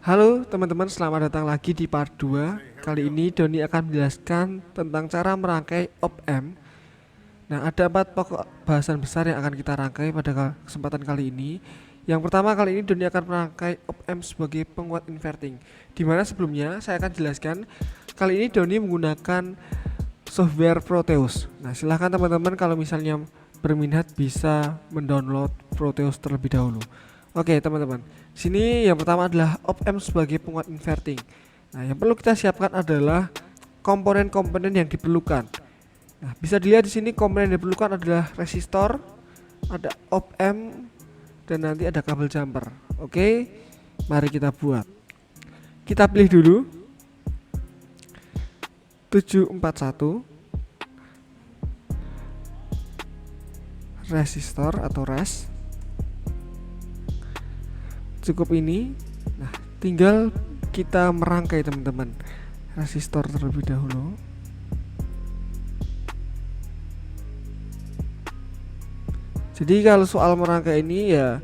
Halo teman-teman, selamat datang lagi di part 2. Kali ini Doni akan menjelaskan tentang cara merangkai op-amp. Nah, ada 4 pokok bahasan besar yang akan kita rangkai pada kesempatan kali ini. Yang pertama, kali ini Doni akan merangkai op-amp sebagai penguat inverting, dimana sebelumnya saya akan jelaskan. Kali ini Doni menggunakan software Proteus. Nah, silahkan teman-teman kalau misalnya berminat bisa mendownload Proteus terlebih dahulu. Oke teman-teman, sini yang pertama adalah op-amp sebagai penguat inverting. Nah, yang perlu kita siapkan adalah komponen-komponen yang diperlukan. Nah, bisa dilihat di sini komponen yang diperlukan adalah resistor, ada op-amp, dan nanti ada kabel jumper. Oke, mari kita buat. Kita pilih dulu 741 resistor atau res. Cukup ini. Nah, tinggal kita merangkai teman-teman resistor terlebih dahulu. Jadi kalau soal merangkai ini ya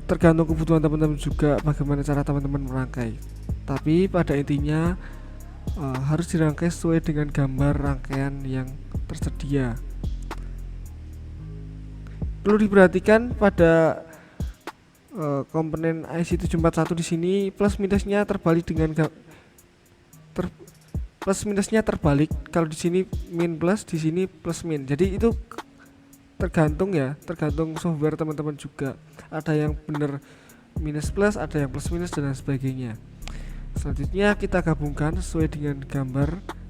tergantung kebutuhan teman-teman juga bagaimana cara teman-teman merangkai. Tapi pada intinya harus dirangkai sesuai dengan gambar rangkaian yang tersedia. Perlu diperhatikan pada komponen IC 741 di sini plus minusnya terbalik dengan plus minusnya terbalik. Kalau di sini min plus, di sini plus min. Jadi itu tergantung software teman-teman juga. Ada yang benar minus plus, ada yang plus minus dan lain sebagainya. Selanjutnya kita gabungkan sesuai dengan gambar.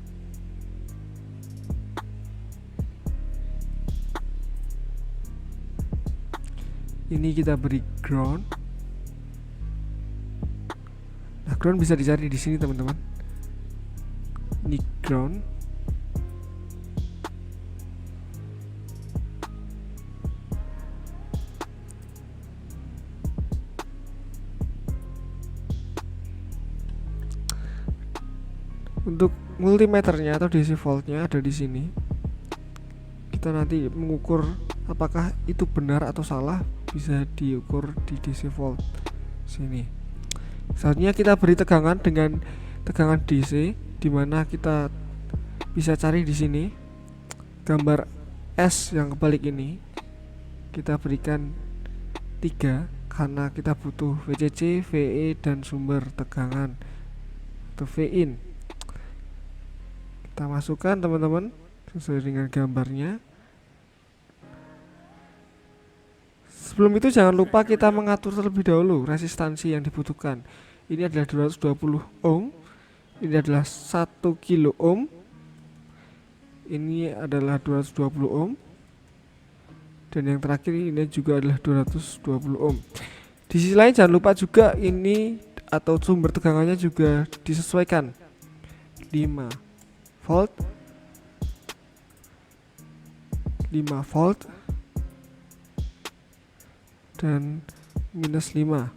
Ini kita beri ground. Nah, ground bisa dicari di sini teman-teman. Ini ground. Untuk multimeternya atau DC voltnya ada di sini. Kita nanti mengukur apakah itu benar atau salah, bisa diukur di DC volt sini. Selanjutnya kita beri tegangan dengan tegangan DC, dimana kita bisa cari di sini gambar S yang kebalik ini. Kita berikan 3 karena kita butuh VCC, VE dan sumber tegangan atau Vin. Kita masukkan teman-teman sesuai dengan gambarnya. Sebelum itu jangan lupa kita mengatur terlebih dahulu resistansi yang dibutuhkan. Ini adalah 220 ohm. Ini adalah 1 kilo ohm. Ini adalah 220 ohm. Dan yang terakhir ini juga adalah 220 ohm. Di sisi lain jangan lupa juga ini atau sumber tegangannya juga disesuaikan. 5 volt 5 volt dan minus 5.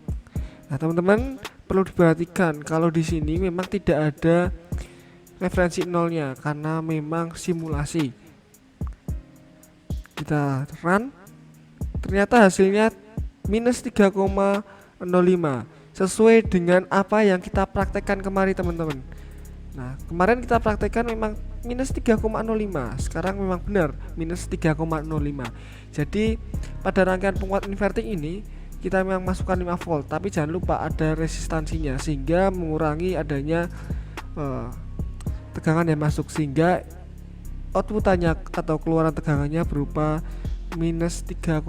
Nah teman-teman perlu diperhatikan kalau di sini memang tidak ada referensi nolnya karena memang simulasi. Kita run, ternyata hasilnya minus 3,05 sesuai dengan apa yang kita praktekkan kemarin teman-teman. Nah kemarin kita praktekkan memang minus 3,05, sekarang memang benar minus 3,05. Jadi pada rangkaian penguat inverting ini kita memang masukkan 5 volt, tapi jangan lupa ada resistansinya sehingga mengurangi adanya tegangan yang masuk, sehingga outputannya atau keluaran tegangannya berupa minus 3,05.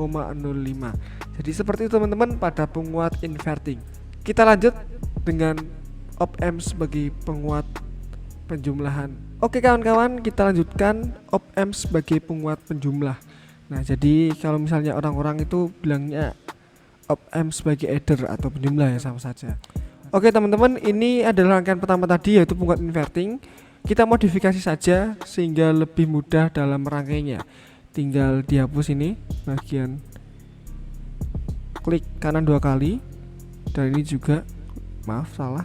Jadi seperti itu teman-teman pada penguat inverting. Kita lanjut dengan op-amp sebagai penguat penjumlahan. Oke kawan-kawan, kita lanjutkan op-amp sebagai penguat penjumlah. Nah jadi kalau misalnya orang-orang itu bilangnya op-amp sebagai adder atau penjumlah ya sama saja. Oke teman-teman, ini adalah rangkaian pertama tadi yaitu penguat inverting. Kita modifikasi saja sehingga lebih mudah dalam merangkainya. Tinggal dihapus ini bagian, klik kanan 2 kali, dan ini juga maaf salah,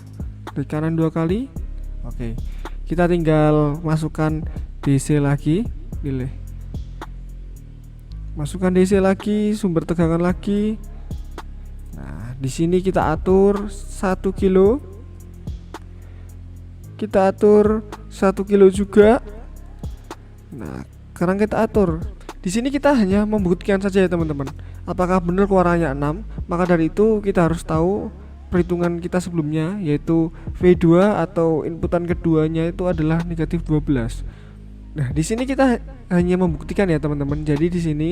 klik kanan 2 kali. Oke, kita tinggal masukkan DC lagi, pilih masukkan DC lagi, sumber tegangan lagi. Nah di sini kita atur 1 kilo. Kita atur 1 kilo juga. Nah, sekarang kita atur. Di sini kita hanya membuktikan saja ya teman-teman, apakah benar keluarannya 6. Maka dari itu kita harus tahu perhitungan kita sebelumnya, yaitu V2 atau inputan keduanya itu adalah negatif 12. Nah, di sini kita hanya membuktikan ya teman-teman. Jadi di sini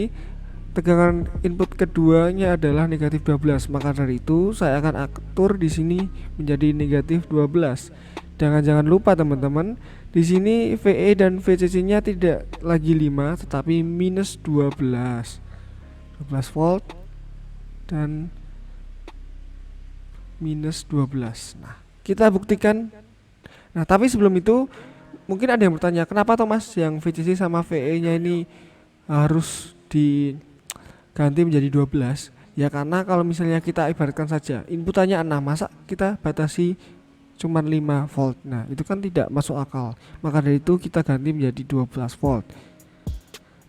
tegangan input keduanya adalah negatif 12. Maka dari itu saya akan atur di sini menjadi negatif 12. Jangan lupa teman-teman, di sini VE dan VCC-nya tidak lagi 5 tetapi minus 12 volt dan minus 12. Nah, kita buktikan. Nah, tapi sebelum itu mungkin ada yang bertanya, kenapa Thomas yang VCC sama VE-nya ini harus diganti menjadi 12? Ya karena kalau misalnya kita ibaratkan saja inputannya 6, masa kita batasi cuman 5 volt. Nah, itu kan tidak masuk akal. Maka dari itu kita ganti menjadi 12 volt.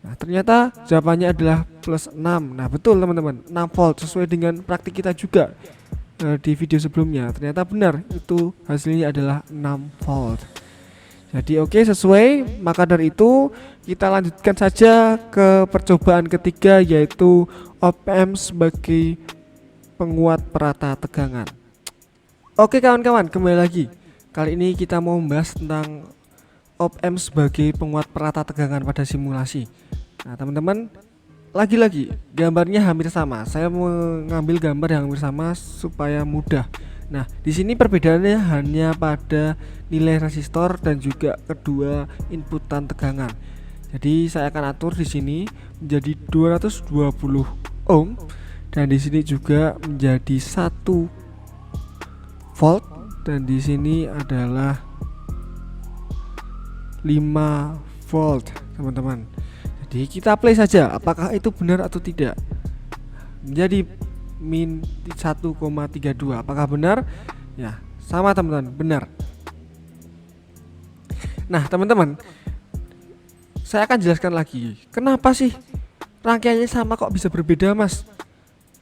Nah, ternyata jawabannya adalah plus 6. Nah, betul teman-teman, 6 volt sesuai dengan praktik kita juga di video sebelumnya. Ternyata benar, itu hasilnya adalah 6 volt. Jadi oke, sesuai. Maka dari itu kita lanjutkan saja ke percobaan ketiga, yaitu op-amp sebagai penguat perata tegangan. Oke kawan-kawan, kembali lagi. Kali ini kita mau membahas tentang op-amp sebagai penguat perata tegangan pada simulasi. Nah teman-teman, lagi-lagi gambarnya hampir sama. Saya mengambil gambar yang hampir sama supaya mudah. Nah di sini perbedaannya hanya pada nilai resistor dan juga kedua inputan tegangan. Jadi saya akan atur di sini menjadi 220 ohm dan di sini juga menjadi 1 volt dan di sini adalah 5 volt teman-teman. Jadi kita play saja apakah itu benar atau tidak. Menjadi min 1,32. Apakah benar? Ya, sama teman-teman, benar. Nah, teman-teman, saya akan jelaskan lagi. Kenapa sih rangkaiannya sama kok bisa berbeda, Mas?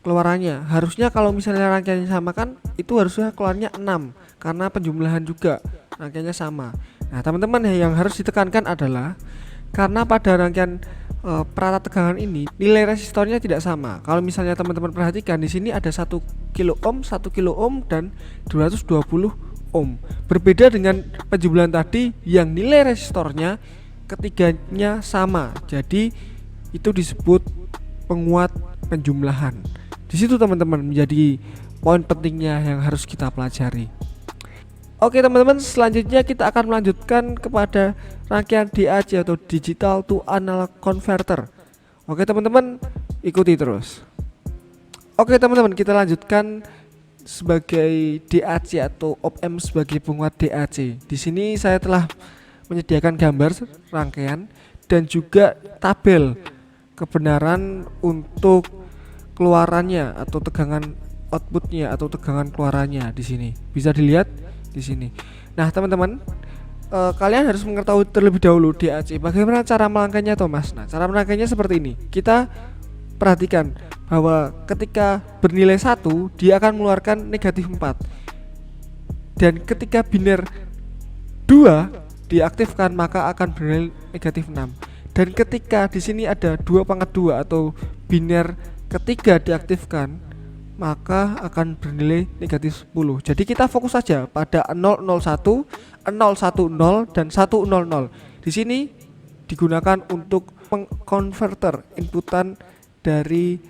Keluarannya harusnya kalau misalnya rangkaiannya sama kan itu harusnya keluarnya 6 karena penjumlahan juga rangkaiannya sama. Nah teman-teman, yang harus ditekankan adalah karena pada rangkaian perata tegangan ini nilai resistornya tidak sama. Kalau misalnya teman-teman perhatikan di sini ada 1 kilo ohm, 1 kilo ohm dan 220 ohm. Berbeda dengan penjumlahan tadi yang nilai resistornya ketiganya sama. Jadi itu disebut penguat penjumlahan. Di situ teman-teman menjadi poin pentingnya yang harus kita pelajari. Oke teman-teman, selanjutnya kita akan melanjutkan kepada rangkaian DAC atau digital to analog converter. Oke teman-teman, ikuti terus. Oke teman-teman, kita lanjutkan sebagai DAC atau op-amp sebagai penguat DAC. Di sini saya telah menyediakan gambar rangkaian dan juga tabel kebenaran untuk keluarannya atau tegangan outputnya atau tegangan keluarannya. Di sini bisa dilihat di sini. Nah teman-teman, kalian harus mengetahui terlebih dahulu DAC. Bagaimana cara melangkainya Thomas? Nah cara melangkainya seperti ini. Kita perhatikan bahwa ketika bernilai 1 dia akan mengeluarkan negatif 4, dan ketika biner 2 diaktifkan maka akan bernilai negatif 6. Dan ketika di sini ada 2/2 atau biner ketiga diaktifkan maka akan bernilai negatif 10. Jadi kita fokus saja pada 001, 010 dan 100. Di sini digunakan untuk pengkonverter inputan dari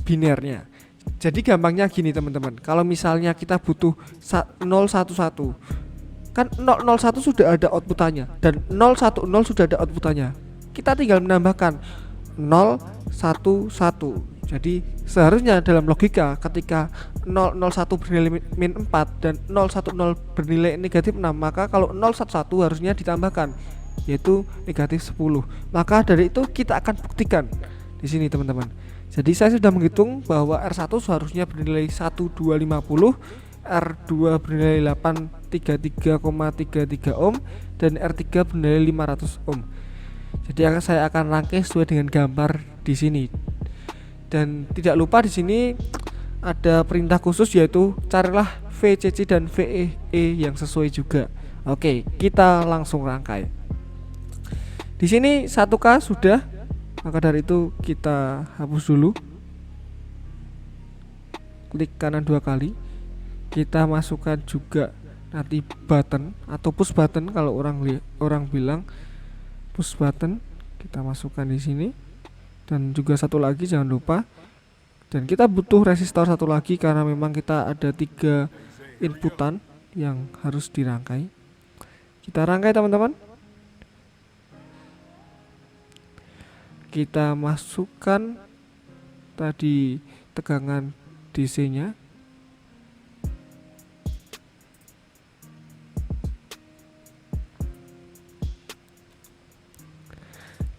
binernya. Jadi gampangnya gini teman-teman, kalau misalnya kita butuh 011 kan 001 sudah ada outputannya dan 010 sudah ada outputannya. Kita tinggal menambahkan 011. Jadi seharusnya dalam logika ketika 001 bernilai min 4 dan 010 bernilai negatif 6, maka kalau 011 harusnya ditambahkan yaitu negatif 10. Maka dari itu kita akan buktikan di sini teman-teman. Jadi saya sudah menghitung bahwa R1 seharusnya bernilai 1250, R2 bernilai 833,33 ohm dan R3 bernilai 500 ohm. Jadi saya akan rangkai sesuai dengan gambar di sini. Dan tidak lupa di sini ada perintah khusus, yaitu carilah VCC dan VEE yang sesuai juga. Oke, kita langsung rangkai. Di sini 1K sudah, maka dari itu kita hapus dulu. Klik kanan 2 kali. Kita masukkan juga nanti button atau push button, kalau orang bilang push button, kita masukkan di sini. Dan juga satu lagi jangan lupa, dan kita butuh resistor satu lagi karena memang kita ada 3 inputan yang harus dirangkai. Kita rangkai teman-teman. Kita masukkan tadi tegangan DC nya.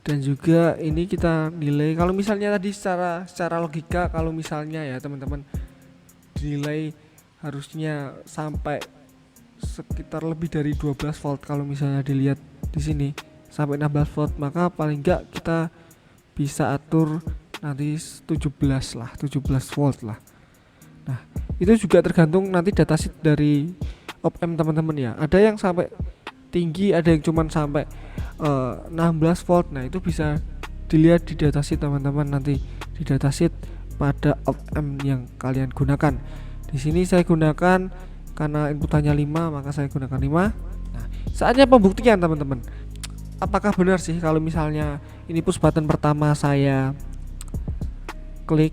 Dan juga ini kita nilai, kalau misalnya tadi secara logika, kalau misalnya ya teman-teman dinilai harusnya sampai sekitar lebih dari 12 volt. Kalau misalnya dilihat di sini sampai 16 volt, maka paling enggak kita bisa atur nanti 17 volt lah. Nah, itu juga tergantung nanti datasheet dari op-amp teman-teman ya. Ada yang sampai tinggi, ada yang cuman sampai 16 volt. Nah, itu bisa dilihat di datasheet teman-teman, nanti di datasheet pada op-amp yang kalian gunakan. Di sini saya gunakan karena inputannya 5, maka saya gunakan 5. Nah, saatnya pembuktian teman-teman. Apakah benar sih kalau misalnya ini push button pertama saya klik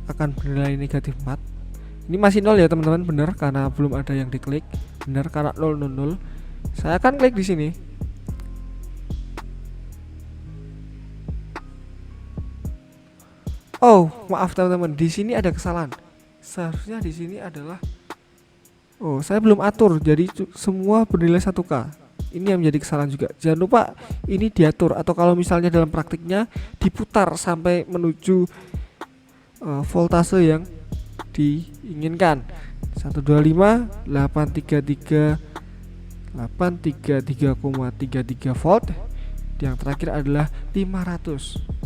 akan bernilai negatif 4. Ini masih 0 ya teman-teman, benar karena belum ada yang diklik. Benar karena 000. Saya akan klik di sini. Oh, maaf teman-teman, di sini ada kesalahan. Seharusnya di sini adalah, oh, saya belum atur, jadi semua bernilai 1K. Ini yang menjadi kesalahan juga. Jangan lupa ini diatur, atau kalau misalnya dalam praktiknya diputar sampai menuju voltase yang diinginkan. 125 833 833,33 volt. Yang terakhir adalah 500.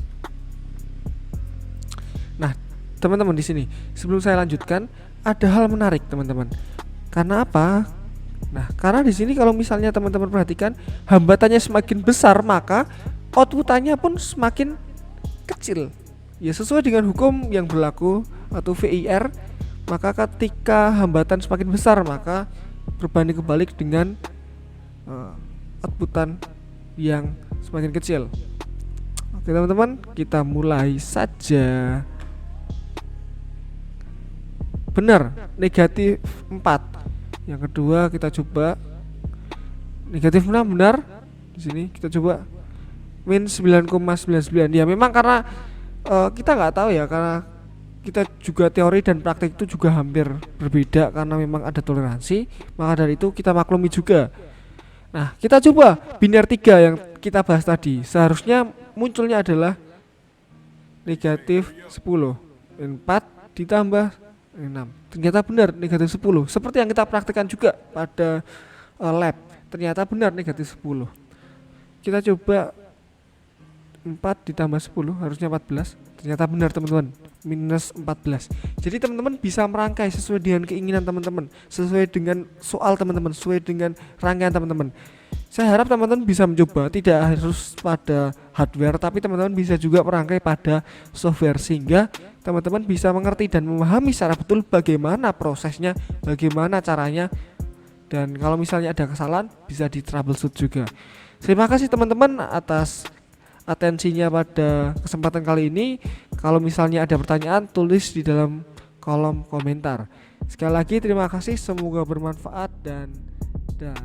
Nah, teman-teman, di sini sebelum saya lanjutkan ada hal menarik teman-teman. Karena apa? Nah, karena di sini kalau misalnya teman-teman perhatikan, hambatannya semakin besar maka outputannya pun semakin kecil. Ya, sesuai dengan hukum yang berlaku atau VIR, maka ketika hambatan semakin besar maka berbanding kebalik dengan outputan yang semakin kecil. Oke teman-teman, kita mulai saja. Benar, negatif 4. Yang kedua kita coba negatif 6, benar. Di sini kita coba min 9,99. Ya memang karena kita nggak tahu ya, karena kita juga teori dan praktik itu juga hampir berbeda karena memang ada toleransi, maka dari itu kita maklumi juga. Nah, kita coba biner 3 yang kita bahas tadi. Seharusnya munculnya adalah negatif 10. 4 ditambah 6. Ternyata benar negatif 10. Seperti yang kita praktikkan juga pada lab. Ternyata benar negatif 10. Kita coba 4 ditambah 10 harusnya 14. Ternyata benar teman-teman, minus 14. Jadi teman-teman bisa merangkai sesuai dengan keinginan teman-teman, sesuai dengan soal teman-teman, sesuai dengan rangkaian teman-teman. Saya harap teman-teman bisa mencoba, tidak harus pada hardware, tapi teman-teman bisa juga merangkai pada software, sehingga teman-teman bisa mengerti dan memahami secara betul bagaimana prosesnya, bagaimana caranya, dan kalau misalnya ada kesalahan bisa di troubleshoot juga. Terima kasih teman-teman atas atensinya pada kesempatan kali ini. Kalau misalnya ada pertanyaan, tulis di dalam kolom komentar. Sekali lagi terima kasih, semoga bermanfaat dan dah.